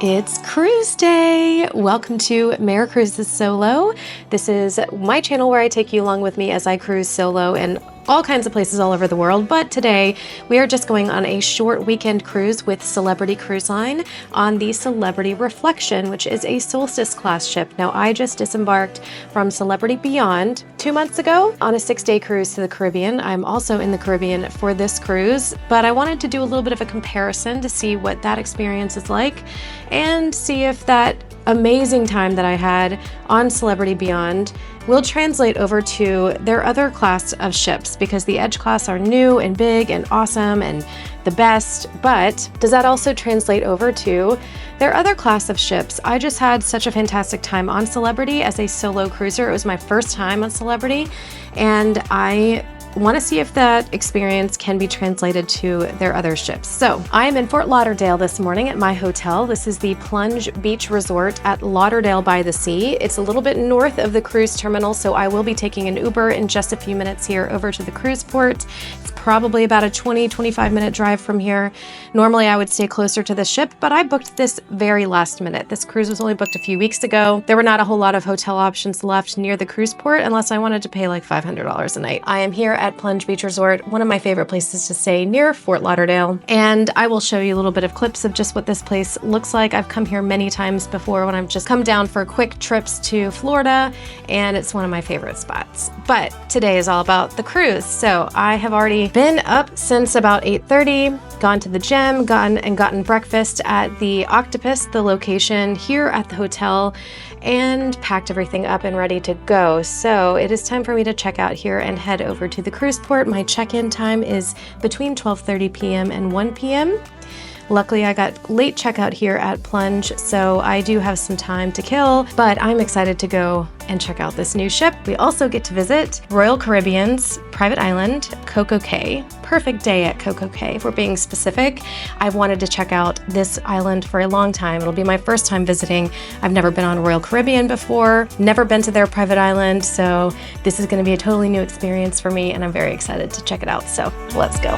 It's cruise day! Welcome to Mare Cruises Solo. This is my channel where I take you along with me as I cruise solo in all kinds of places all over the world, but today we are just going on a short weekend cruise with Celebrity Cruise Line on the Celebrity Reflection, which is a Solstice class ship. Now, I just disembarked from Celebrity Beyond 2 months ago on a 6-day cruise to the Caribbean. I'm also in the Caribbean for this cruise, but I wanted to do a little bit of a comparison to see what that experience is like and see if that amazing time that I had on Celebrity Beyond will translate over to their other class of ships, because the Edge class are new and big and awesome and the best, but does that also translate over to their other class of ships? I just had such a fantastic time on Celebrity as a solo cruiser. It was my first time on Celebrity, and I want to see if that experience can be translated to their other ships. So I am in Fort Lauderdale this morning at my hotel. This is the Plunge Beach Resort at Lauderdale by the Sea. It's a little bit north of the cruise terminal, so I will be taking an Uber in just a few minutes here over to the cruise port. It's probably about a 20-25 minute drive from here. Normally I would stay closer to the ship, but I booked this very last minute. This cruise was only booked a few weeks ago. There were not a whole lot of hotel options left near the cruise port unless I wanted to pay like $500 a night. I am here at Plunge Beach Resort, one of my favorite places to stay near Fort Lauderdale, and I will show you a little bit of clips of just what this place looks like. I've come here many times before when I've just come down for quick trips to Florida, and it's one of my favorite spots. But today is all about the cruise. So I have already been up since about 8:30, gone to the gym, gotten breakfast at the Octopus, the location here at the hotel, and packed everything up and ready to go. So it is time for me to check out here and head over to the cruise port. My check-in time is between 12:30 p.m. and 1 p.m. Luckily, I got late checkout here at Plunge, so I do have some time to kill, but I'm excited to go and check out this new ship. We also get to visit Royal Caribbean's private island, Coco Cay. Perfect day at Coco Cay, if we're being specific. I've wanted to check out this island for a long time. It'll be my first time visiting. I've never been on Royal Caribbean before, never been to their private island, so this is going to be a totally new experience for me, and I'm very excited to check it out. So let's go.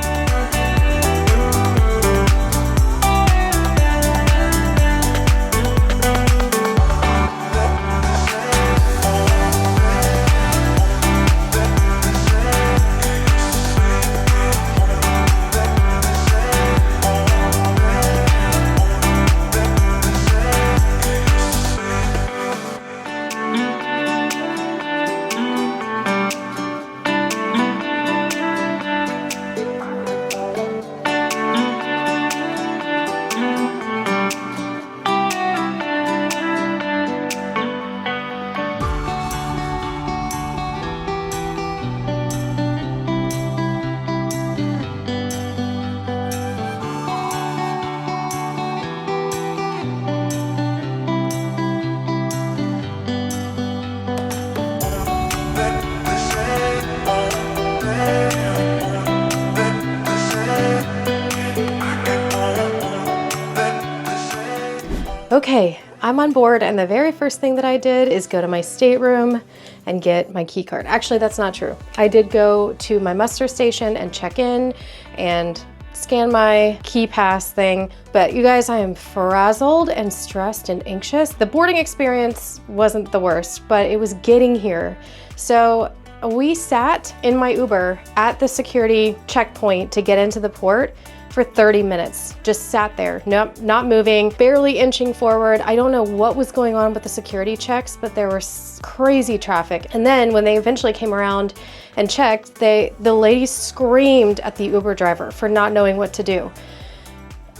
Okay, I'm on board, and the very first thing that I did is go to my stateroom and get my key card. Actually, that's not true. I did go to my muster station and check in and scan my key pass thing, but you guys, I am frazzled and stressed and anxious. The boarding experience wasn't the worst, but it was getting here. So we sat in my Uber at the security checkpoint to get into the port for 30 minutes, just sat there, nope, not moving, barely inching forward. I don't know what was going on with the security checks, but there was crazy traffic. And then when they eventually came around and checked, the lady screamed at the Uber driver for not knowing what to do.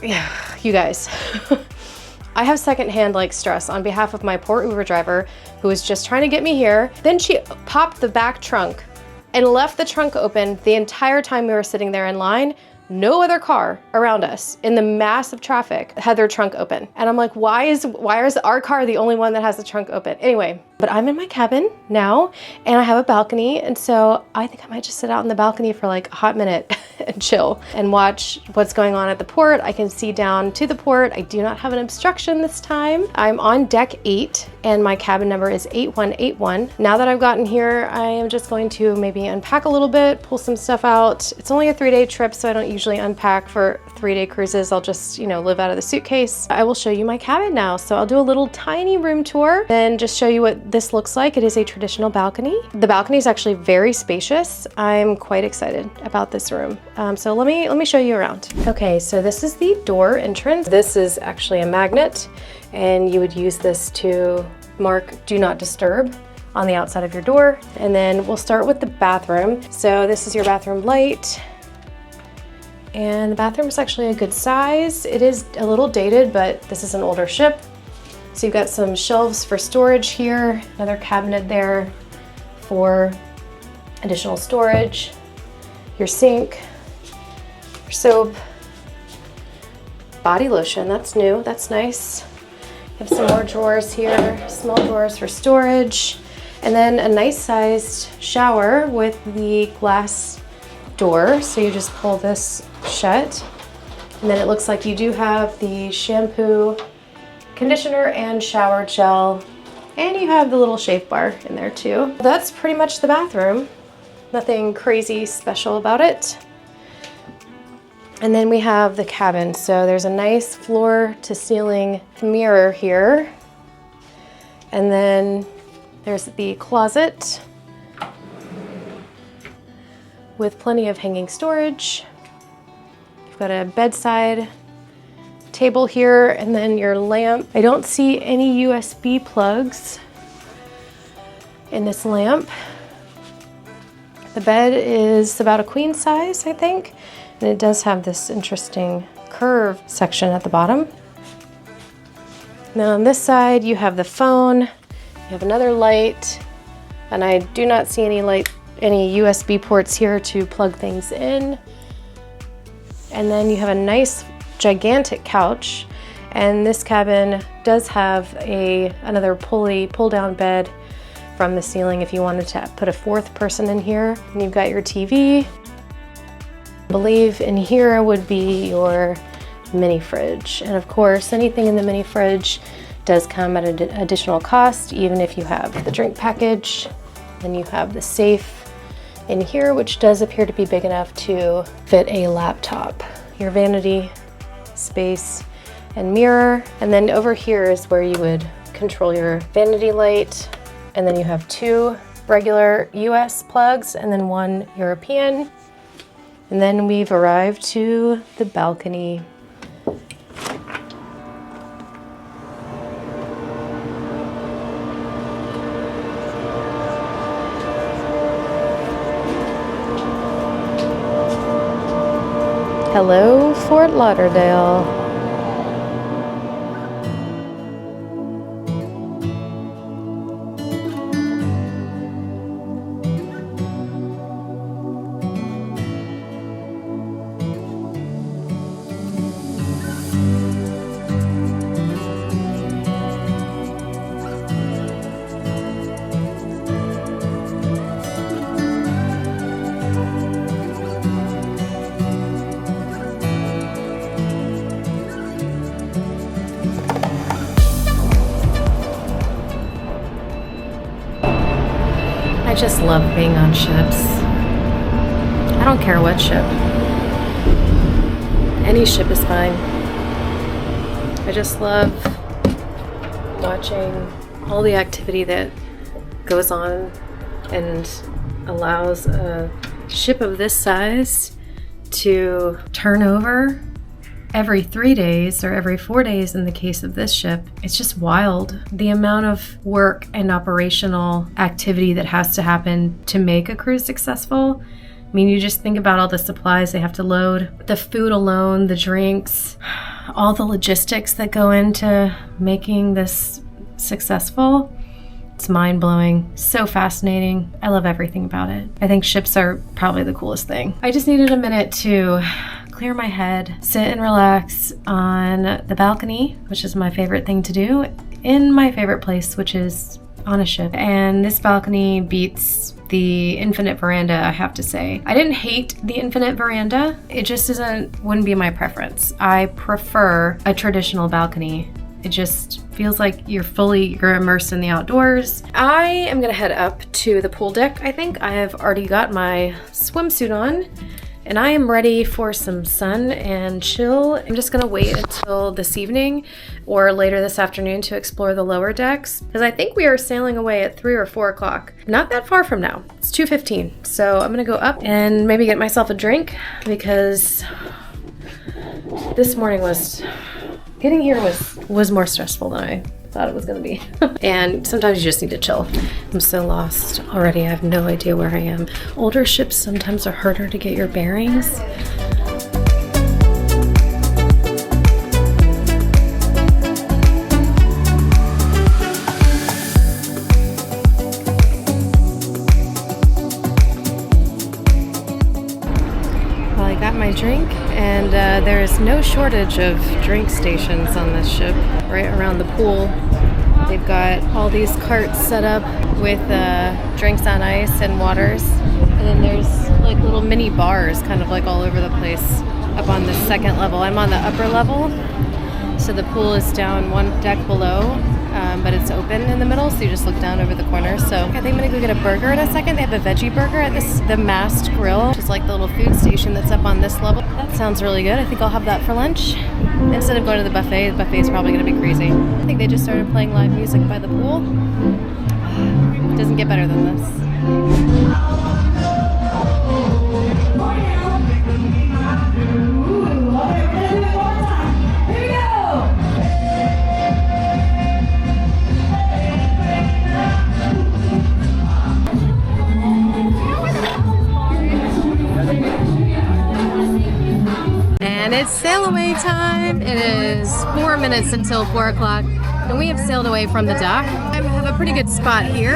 You guys, I have secondhand stress on behalf of my poor Uber driver who was just trying to get me here. Then she popped the back trunk and left the trunk open the entire time we were sitting there in line. No other car around us in the massive traffic had their trunk open. And I'm like, why is our car the only one that has the trunk open? Anyway, But I'm in my cabin now and I have a balcony, and so I think I might just sit out in the balcony for like a hot minute and chill and watch what's going on at the port. I can see down to the port. I do not have an obstruction this time. I'm on deck 8 and my cabin number is 8181. Now that I've gotten here, I am just going to maybe unpack a little bit, pull some stuff out. It's only a 3-day trip, so I don't usually unpack for 3-day cruises. I'll just, you know, live out of the suitcase. I will show you my cabin now. So I'll do a little tiny room tour and just show you what this looks like. It is a traditional balcony. The balcony is actually very spacious. I'm quite excited about this room. So let me show you around. Okay, so this is the door entrance. This is actually a magnet, and you would use this to mark do not disturb on the outside of your door. And then we'll start with the bathroom. So this is your bathroom light. And the bathroom is actually a good size. It is a little dated, but this is an older ship. So you've got some shelves for storage here, another cabinet there for additional storage, your sink, your soap, body lotion, that's new, that's nice. You have some more drawers here, small drawers for storage, and then a nice sized shower with the glass door. So you just pull this shut, and then it looks like you do have the shampoo, conditioner, and shower gel, and you have the little shave bar in there too. That's pretty much the bathroom. Nothing crazy special about it. And then we have the cabin. So there's a nice floor to ceiling mirror here. And then there's the closet with plenty of hanging storage. You've got a bedside table here, and then your lamp. I don't see any USB plugs in this lamp. The bed is about a queen size, I think, and it does have this interesting curve section at the bottom. And then on this side, you have the phone, you have another light, and I do not see any USB ports here to plug things in. And then you have a nice gigantic couch, and this cabin does have another pull down bed from the ceiling if you wanted to put a 4th person in here. And you've got your TV. I believe in here would be your mini fridge, and of course anything in the mini fridge does come at an additional cost, even if you have the drink package. Then you have the safe in here, which does appear to be big enough to fit a laptop, your vanity space and mirror. And then over here is where you would control your vanity light. And then you have 2 regular US plugs and then 1 European. And then we've arrived to the balcony. Hello, Fort Lauderdale. I just love being on ships. I don't care what ship. Any ship is fine. I just love watching all the activity that goes on and allows a ship of this size to turn over every 3 days or every 4 days in the case of this ship. It's just wild. The amount of work and operational activity that has to happen to make a cruise successful. I mean, you just think about all the supplies they have to load, the food alone, the drinks, all the logistics that go into making this successful. It's mind-blowing, so fascinating. I love everything about it. I think ships are probably the coolest thing. I just needed a minute to clear my head, sit and relax on the balcony, which is my favorite thing to do, in my favorite place, which is on a ship. And this balcony beats the infinite veranda, I have to say. I didn't hate the infinite veranda. It just wouldn't be my preference. I prefer a traditional balcony. It just feels like you're immersed in the outdoors. I am gonna head up to the pool deck, I think. I have already got my swimsuit on and I am ready for some sun and chill. I'm just gonna wait until this evening or later this afternoon to explore the lower decks, because I think we are sailing away at 3 or 4 o'clock. Not that far from now. It's 2:15. So I'm gonna go up and maybe get myself a drink, because this morning getting here was more stressful than I thought it was gonna be. And sometimes you just need to chill. I'm so lost already. I have no idea where I am. Older ships sometimes are harder to get your bearings. Well, I got my drink, and there is no shortage of drink stations on this ship right around the pool. They've got all these carts set up with drinks on ice and waters, and then there's like little mini bars kind of like all over the place up on the second level. I'm on the upper level, so the pool is down one deck below, but it's open in the middle, so you just look down over the corner. So I think I'm gonna go get a burger in a second. They have a veggie burger at the Mast Grill, which is like the little food station that's up on this level. That sounds really good. I think I'll have that for lunch instead of going to the buffet is probably gonna be crazy. I think they just started playing live music by the pool. It doesn't get better than this. And it's sail away time. It is 4 minutes until 4 o'clock, and we have sailed away from the dock. I have a pretty good spot here,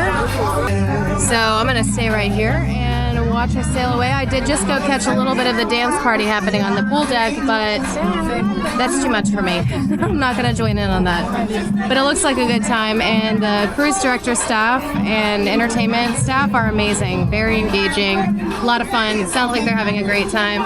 so I'm gonna stay right here and watch us sail away. I did just go catch a little bit of the dance party happening on the pool deck, but that's too much for me. I'm not gonna join in on that. But it looks like a good time, and the cruise director staff and entertainment staff are amazing, very engaging, a lot of fun. It sounds like they're having a great time.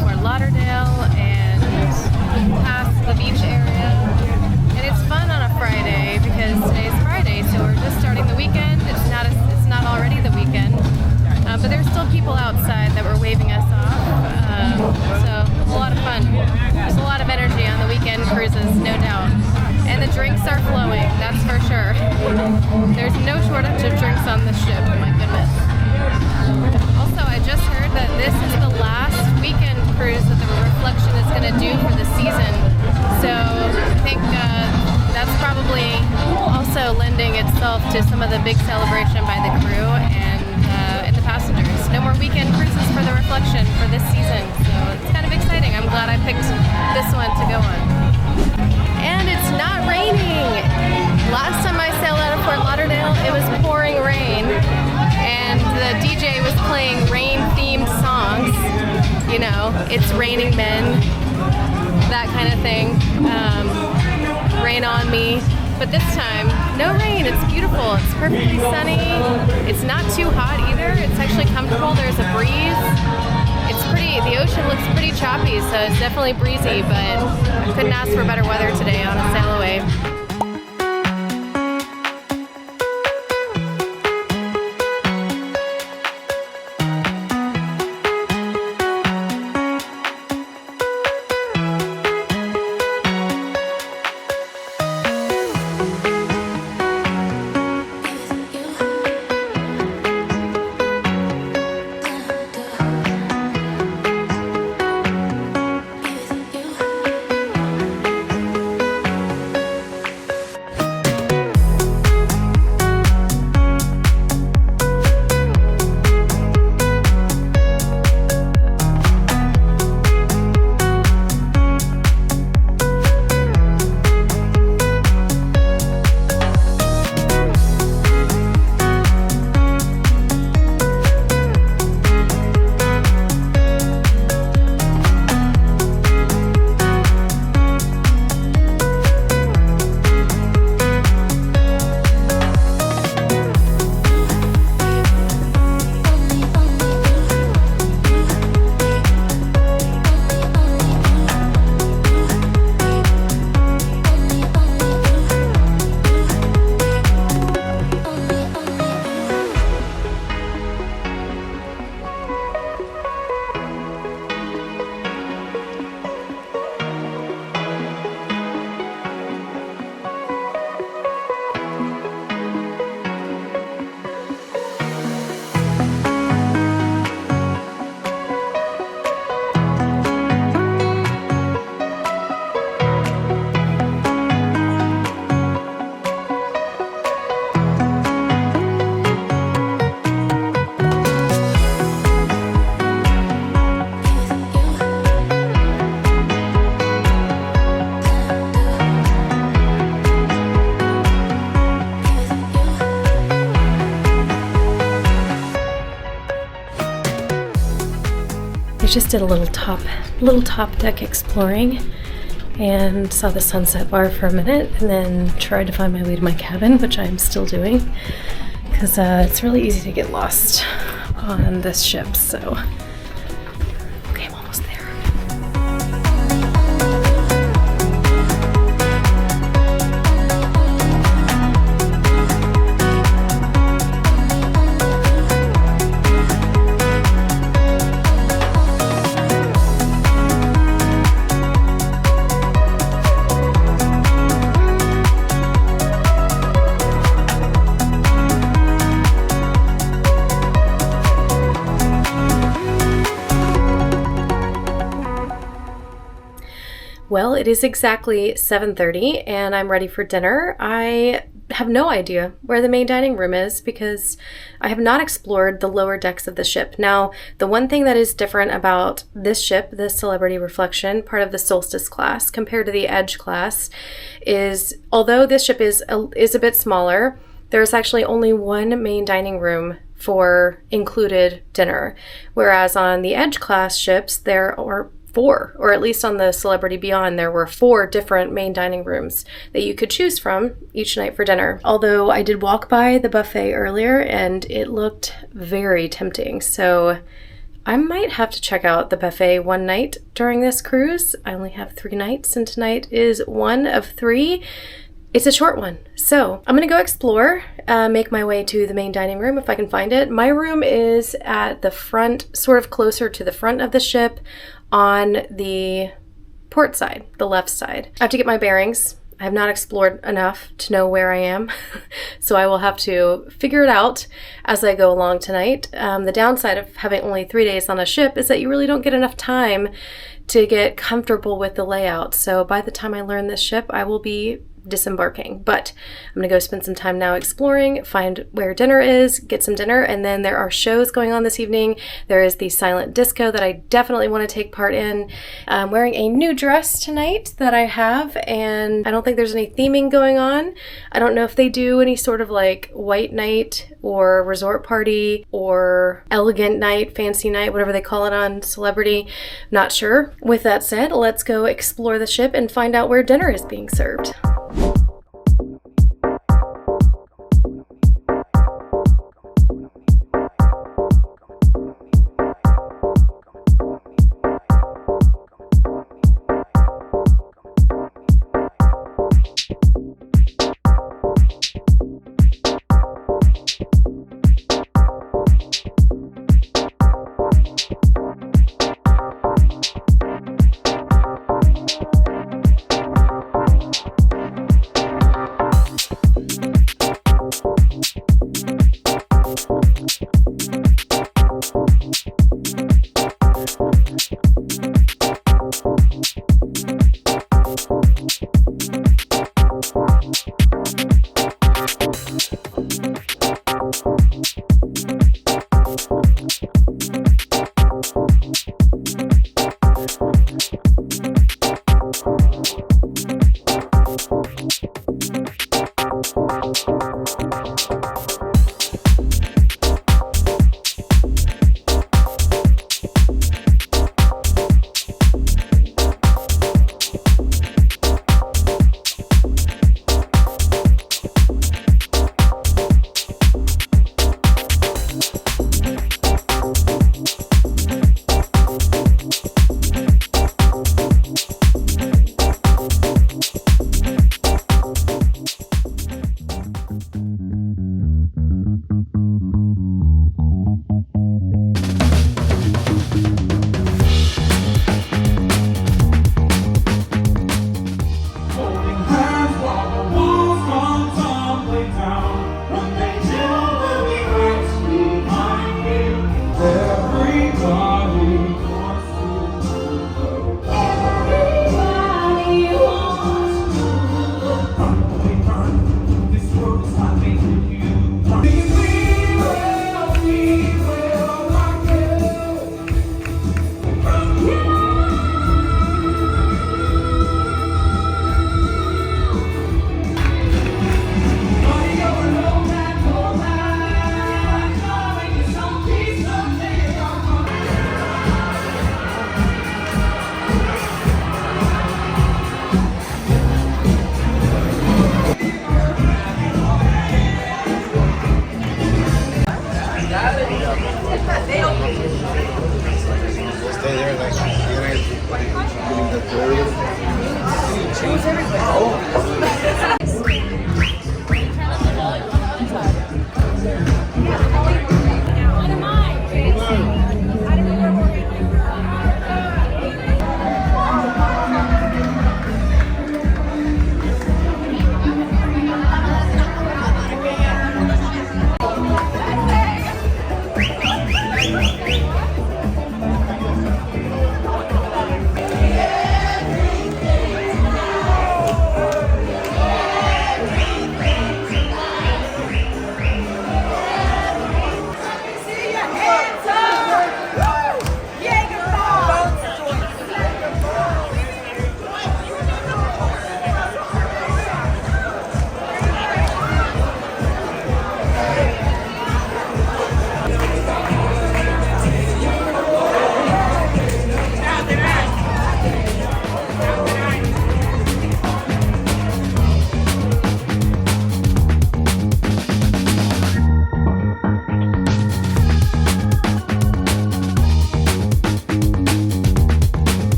Fort Lauderdale and past the beach area. And it's fun on a Friday because today's Friday, so we're just starting the weekend. It's not already the weekend, but there's still people outside that were waving us off. So it's a lot of fun. There's a lot of energy on the weekend cruises, no doubt. And the drinks are flowing, that's for sure. There's no shortage of drinks on the ship, my goodness. Also, I just heard that this is the last weekend cruise that the Reflection is going to do for the season. So I think that's probably also lending itself to some of the big celebration by the crew and the passengers. No more weekend cruises for the Reflection for this season. So it's kind of exciting. I'm glad I picked this one to go on. And it's not raining. Last time I sailed out of Fort Lauderdale, it was pouring rain. And the DJ was playing rain-themed songs. You know, It's Raining Men, that kind of thing. Rain on Me. But this time, no rain. It's beautiful. It's perfectly sunny. It's not too hot either. It's actually comfortable. There's a breeze. It's pretty, the ocean looks pretty choppy, so it's definitely breezy, but I couldn't ask for better weather today on a sail away. I just did a little top deck exploring and saw the sunset bar for a minute and then tried to find my way to my cabin, which I'm still doing because it's really easy to get lost on this ship. So, okay, I'm almost there. Well, it is exactly 7:30 and I'm ready for dinner. I have no idea where the main dining room is because I have not explored the lower decks of the ship. Now, the one thing that is different about this ship, the Celebrity Reflection, part of the Solstice class, compared to the Edge class, is although this ship is a bit smaller, there's actually only one main dining room for included dinner, whereas on the Edge class ships, there are four, or at least on the Celebrity Beyond, there were 4 different main dining rooms that you could choose from each night for dinner. Although I did walk by the buffet earlier and it looked very tempting. So I might have to check out the buffet one night during this cruise. I only have 3 nights and tonight is one of 3. It's a short one. So I'm gonna go explore, make my way to the main dining room if I can find it. My room is at the front, sort of closer to the front of the ship, on the port side, the left side. I have to get my bearings. I have not explored enough to know where I am, so I will have to figure it out as I go along tonight. The downside of having only 3 days on a ship is that you really don't get enough time to get comfortable with the layout. So by the time I learn this ship, I will be disembarking. But I'm gonna go spend some time now exploring, find where dinner is, get some dinner, and then there are shows going on this evening. There is the silent disco that I definitely want to take part in. I'm wearing a new dress tonight that I have, and I don't think there's any theming going on. I don't know if they do any sort of like white night or resort party or elegant night, fancy night, whatever they call it on Celebrity. Not sure. With that said, let's go explore the ship and find out where dinner is being served.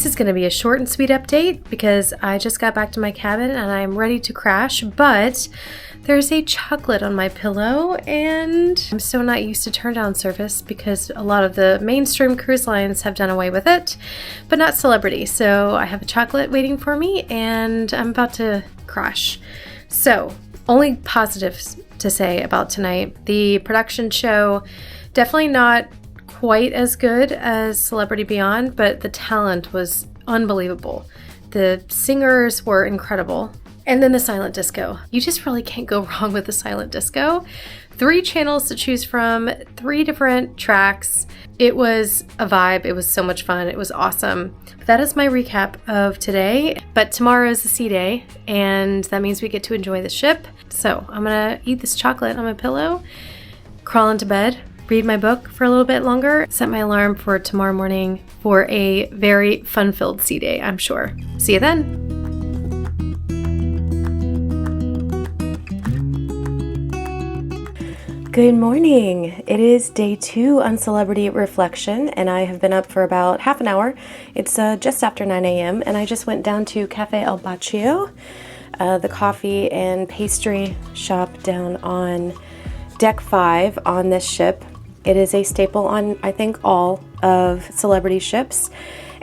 This is going to be a short and sweet update because I just got back to my cabin and I'm ready to crash, but there's a chocolate on my pillow and I'm so not used to turn down service because a lot of the mainstream cruise lines have done away with it, but not Celebrity. So I have a chocolate waiting for me and I'm about to crash. So only positives to say about tonight. The production show, definitely not quite as good as Celebrity Beyond, but the talent was unbelievable. The singers were incredible. And then the silent disco. You just really can't go wrong with the silent disco. 3 channels to choose from, 3 different tracks. It was a vibe. It was so much fun. It was awesome. That is my recap of today. But tomorrow is the sea day, and that means we get to enjoy the ship. So I'm gonna eat this chocolate on my pillow, crawl into bed, read my book for a little bit longer, set my alarm for tomorrow morning for a very fun-filled sea day, I'm sure. See you then. Good morning. It is day 2 on Celebrity Reflection, and I have been up for about half an hour. It's just after 9 a.m., and I just went down to Cafe El Baccio, the coffee and pastry shop down on Deck 5 on this ship. It is a staple on, I think, all of Celebrity ships,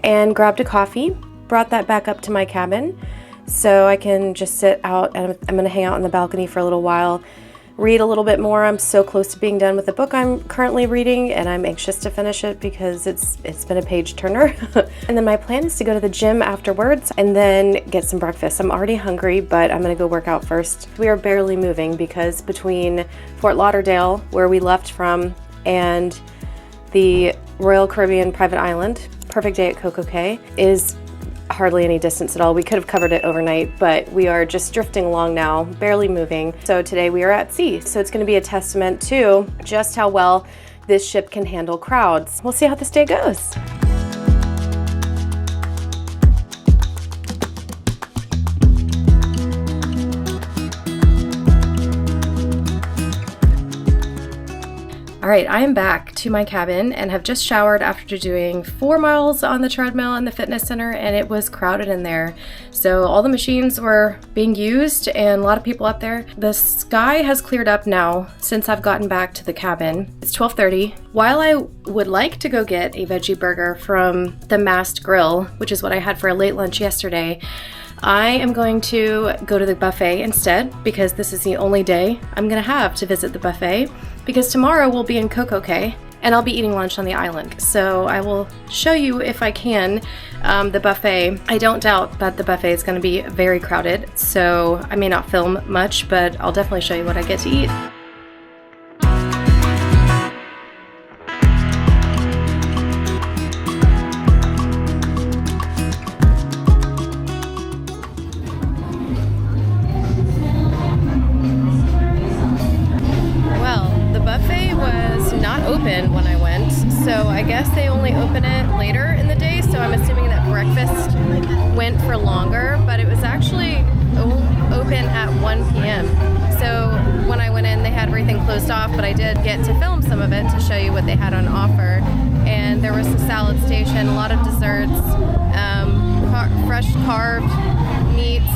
and grabbed a coffee, brought that back up to my cabin so I can just sit out, and I'm going to hang out on the balcony for a little while, read a little bit more. I'm so close to being done with the book I'm currently reading, and I'm anxious to finish it because it's been a page turner. And then my plan is to go to the gym afterwards and then get some breakfast. I'm already hungry, but I'm gonna go work out first. We are barely moving because between Fort Lauderdale, where we left from, and the Royal Caribbean private island, perfect day at Coco Cay, is hardly any distance at all. We could have covered it overnight, but we are just drifting along now, barely moving. So today we are at sea. So it's going to be a testament to just how well this ship can handle crowds. We'll see how this day goes. All right, I am back to my cabin and have just showered after doing 4 miles on the treadmill in the fitness center, and it was crowded in there. So all the machines were being used and a lot of people up there. The sky has cleared up now since I've gotten back to the cabin. It's 12:30. While I would like to go get a veggie burger from the Mast Grill, which is what I had for a late lunch yesterday, I am going to go to the buffet instead because this is the only day I'm going to have to visit the buffet, because tomorrow we'll be in Coco Cay and I'll be eating lunch on the island. So I will show you, if I can, the buffet. I don't doubt that the buffet is going to be very crowded, so I may not film much, but I'll definitely show you what I get to eat. Open when I went, so I guess they only open it later in the day, so I'm assuming that breakfast went for longer, but it was actually open at 1 p.m. So when I went in, they had everything closed off, but I did get to film some of it to show you what they had on offer. And there was a salad station, a lot of desserts, fresh carved meats,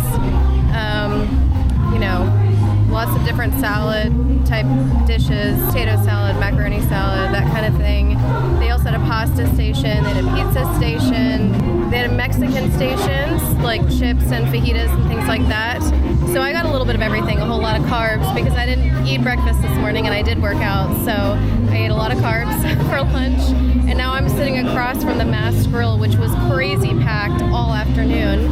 lots of different salad type dishes, potato salad, macaroni salad, that kind of thing. They also had a pasta station, they had a pizza station, they had Mexican stations like chips and fajitas and things like that. So I got a little bit of everything, a whole lot of carbs, because I didn't eat breakfast this morning and I did work out, so I ate a lot of carbs for lunch. And now I'm sitting across from the Mast Grill, which was crazy packed all afternoon.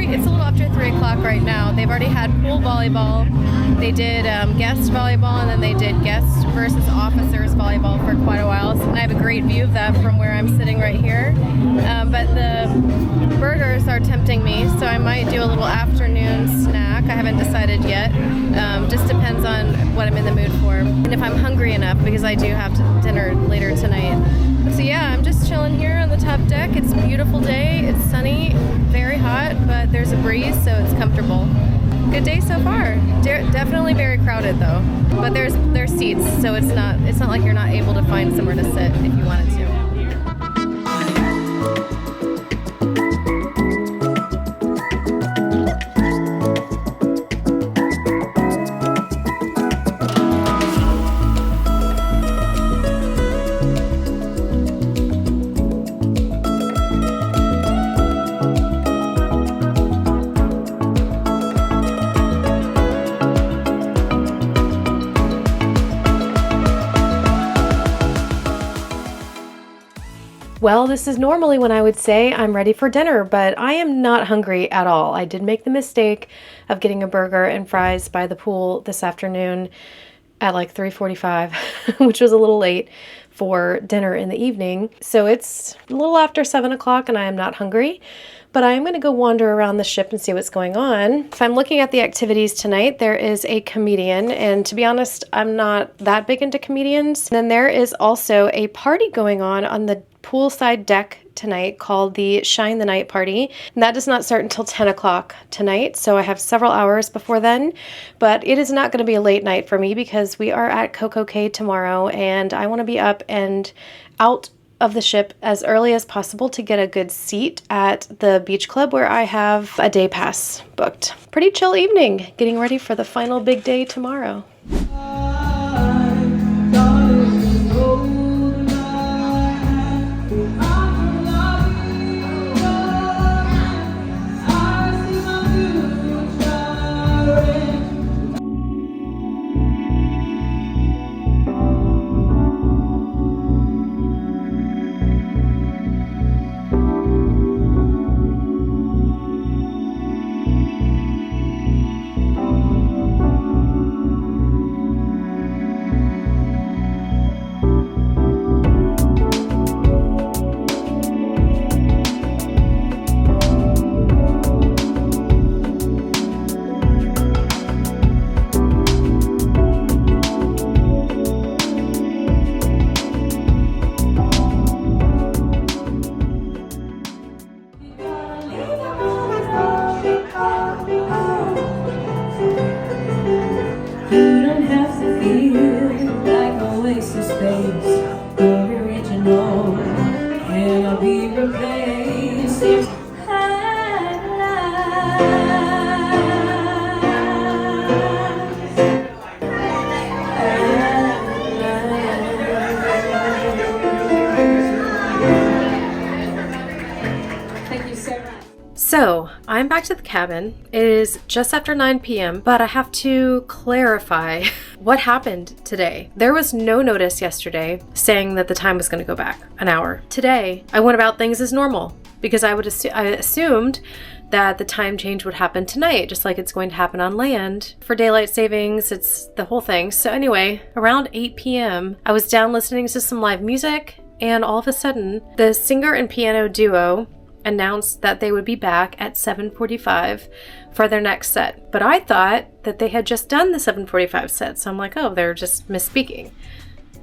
It's a little after 3 o'clock right now. They've already had pool volleyball. They did guest volleyball, and then they did guest versus officers volleyball for quite a while. And I have a great view of that from where I'm sitting right here. But the burgers are tempting me, so I might do a little afternoon snack. I haven't decided yet. Just depends on what I'm in the mood for, and if I'm hungry enough, because I do have dinner later tonight. So yeah, I'm just chilling here on the top deck. It's a beautiful day. It's sunny, very hot, but there's a breeze, so it's comfortable. Good day so far. Definitely very crowded though, but there's seats, so it's not like you're not able to find somewhere to sit if you wanted to. Well, this is normally when I would say I'm ready for dinner, but I am not hungry at all. I did make the mistake of getting a burger and fries by the pool this afternoon at like 3:45, which was a little late for dinner in the evening. So it's a little after 7 o'clock and I am not hungry, but I am going to go wander around the ship and see what's going on. If I'm looking at the activities tonight, there is a comedian, and to be honest, I'm not that big into comedians. And then there is also a party going on the poolside deck tonight called the Shine the Night Party. And that does not start until 10 o'clock tonight, so I have several hours before then. But it is not going to be a late night for me because we are at Coco Cay tomorrow, and I want to be up and out of the ship as early as possible to get a good seat at the beach club where I have a day pass booked. Pretty chill evening, getting ready for the final big day tomorrow. So, I'm back to the cabin. It is just after 9 p.m., but I have to clarify what happened today. There was no notice yesterday saying that the time was going to go back an hour. Today, I went about things as normal because I assumed that the time change would happen tonight, just like it's going to happen on land. For daylight savings, it's the whole thing. So anyway, around 8 p.m., I was down listening to some live music, and all of a sudden, the singer and piano duo announced that they would be back at 7:45 for their next set. But I thought that they had just done the 7:45 set, so I'm like, oh, they're just misspeaking.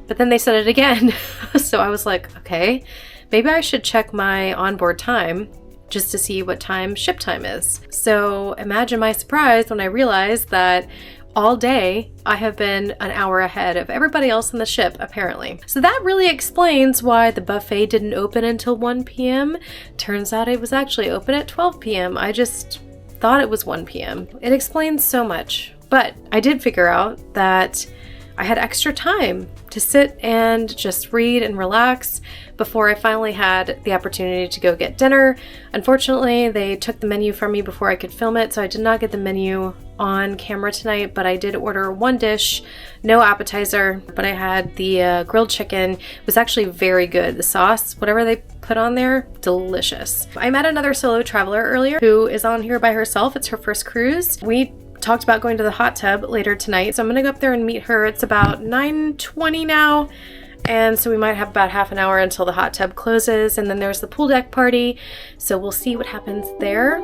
But then they said it again. So I was like, okay, maybe I should check my onboard time just to see what time ship time is. So imagine my surprise when I realized that all day, I have been an hour ahead of everybody else on the ship, apparently. So that really explains why the buffet didn't open until 1 p.m. Turns out it was actually open at 12 p.m. I just thought it was 1 p.m. It explains so much. But I did figure out that I had extra time to sit and just read and relax before I finally had the opportunity to go get dinner. Unfortunately, they took the menu from me before I could film it, so I did not get the menu on camera tonight, but I did order one dish, no appetizer, but I had the grilled chicken. It was actually very good. The sauce, whatever they put on there, delicious. I met another solo traveler earlier who is on here by herself. It's her first cruise. We talked about going to the hot tub later tonight, so I'm gonna go up there and meet her. It's about 9:20 now, and so we might have about half an hour until the hot tub closes, and then there's the pool deck party, so we'll see what happens there.